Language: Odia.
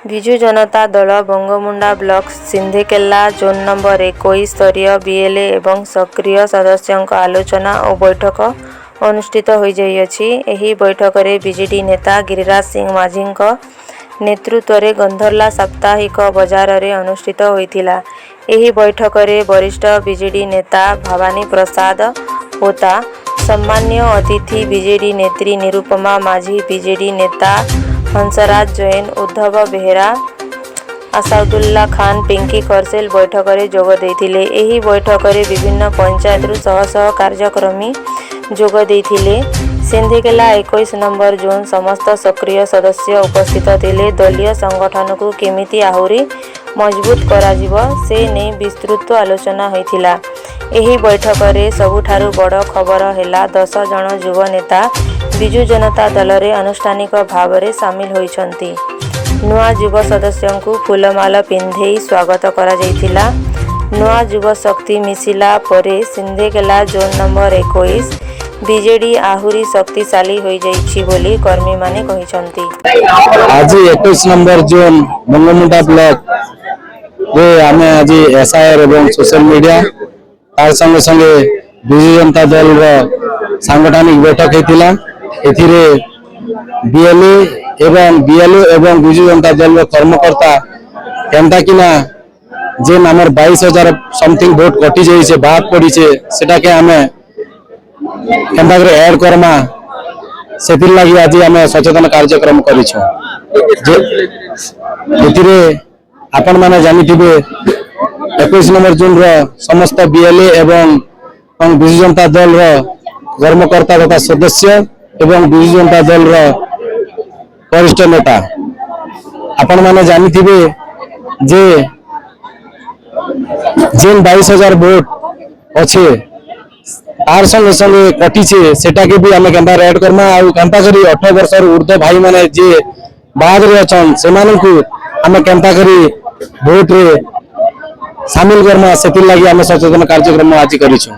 ବିଜୁ ଜନତା ଦଳ Bangamunda block Sindhekela zone number 21 ସ୍ତରୀୟ ବିଏଲ୍ଏ ଏବଂ ସକ୍ରିୟ ସଦସ୍ୟଙ୍କ ଆଲୋଚନା ଓ ବୈଠକ ଅନୁଷ୍ଠିତ ହୋଇଯାଇଅଛି। ଏହି ବୈଠକରେ ବିଜେଡି ନେତା ଗିରିରାଜ ସିଂ ମାଝୀଙ୍କ ନେତୃତ୍ୱରେ ଗନ୍ଧର୍ଲା ସାପ୍ତାହିକ ବଜାରରେ ଅନୁଷ୍ଠିତ ହୋଇଥିଲା। ଏହି ବୈଠକରେ ବରିଷ୍ଠ ବିଜେଡି ନେତା ଭବାନୀ ପ୍ରସାଦ ହୋତା, ସମ୍ମାନ୍ୟ ଅତିଥି ବିଜେଡି ନେତ୍ରୀ ନିରୁପମା ମାଝୀ, ବିଜେଡି ନେତା ହଂସରାଜ ଜୈନ, ଉଦ୍ଧବ ବେହେରା, ଆସାଦୁଲ୍ଲା ଖାନ, ପିଙ୍କି ଖରସେଲ ବୈଠକରେ ଯୋଗ ଦେଇଥିଲେ। ଏହି ବୈଠକରେ ବିଭିନ୍ନ ପଞ୍ଚାୟତରୁ ଶହ ଶହ କାର୍ଯ୍ୟକର୍ମୀ ଯୋଗ ଦେଇଥିଲେ। ସିନ୍ଧେକେଲା 21 ନମ୍ବର ଜୋନ୍ ସମସ୍ତ ସକ୍ରିୟ ସଦସ୍ୟ ଉପସ୍ଥିତ ଥିଲେ। ଦଳୀୟ ସଂଗଠନକୁ କେମିତି ଆହୁରି ମଜବୁତ କରାଯିବ ସେ ନେଇ ବିସ୍ତୃତ ଆଲୋଚନା ହୋଇଥିଲା। ଏହି ବୈଠକରେ ସବୁଠାରୁ ବଡ଼ ଖବର ହେଲା 10 ଜଣ ଯୁବ ନେତା ବିଜୁ ଜନତା ଦଳରେ ଆନୁଷ୍ଠାନିକ ଭାବରେ ସାମିଲ ହୋଇଛନ୍ତି। ନୂଆ ଯୁବ ସଦସ୍ୟଙ୍କୁ ଫୁଲମାଳ ପିନ୍ଧେଇ ସ୍ୱାଗତ କରାଯାଇଥିଲା। ନୂଆ ଯୁବ ଶକ୍ତି ମିଶିଲା ପରେ ସିନ୍ଧେକେଲା ଜୋନ୍ ନମ୍ବର 21 ବିଜେଡି ଆହୁରି ଶକ୍ତିଶାଳୀ ହୋଇଯାଇଛି ବୋଲି କର୍ମୀମାନେ କହିଛନ୍ତି। ଆଜି 21 ନମ୍ବର ଜୋନ୍ ବଙ୍ଗମୁଣ୍ଡା ବ୍ଲକ ରେ ଆମେ ଆଜି ଏସ୍ଆଇଆର୍ ଏବଂ ସୋସିଆଲ ମିଡ଼ିଆ ତାର ସଙ୍ଗେ ସଙ୍ଗେ ବିଜୁ ଜନତା ଦଳର ସାଂଗଠନିକ ବୈଠକ ହୋଇଥିଲା। ଏଥିରେ ବିଏଲ୍ଏ ଏବଂ ବିଜୁ ଜନତା ଦଳର କର୍ମକର୍ତ୍ତା କେନ୍ତା କିନା ଯେନ୍ ଆମର 22,000 ସମଥିଙ୍ଗ ଭୋଟ କଟି ଯାଇଛେ ବାদ ପଡ଼ିଛେ ସେଟାকে ଆମେ କେନ୍ତା করে এড করমা সেতির লাগি আজি আমি সচেতন কার্যক্রম করিছু। এতিরে আপন মানে জানিথিবে 21 নম্বর জোন্র সমস্ত বিএলএ এবং বিজু জনতা দলর কর্মকর্তা তথা সদস্য এবং বিজু জনতা দলর বরিষ্ঠ নেতা আপন মানে জানিথিবে যে যেন 22,000 ভোট আছে तार संगे संगे कटिछे सेटाके भी आमे केंता ऐड करमा आ केंता करी 18 वर्ष ऊर्ध्व भाई माने जे बाद रे अछन सेमानकु आमे केंता करी वोट रे शामिल करमा सेति लागि आमे सचेतन कार्यक्रम आज करिछु।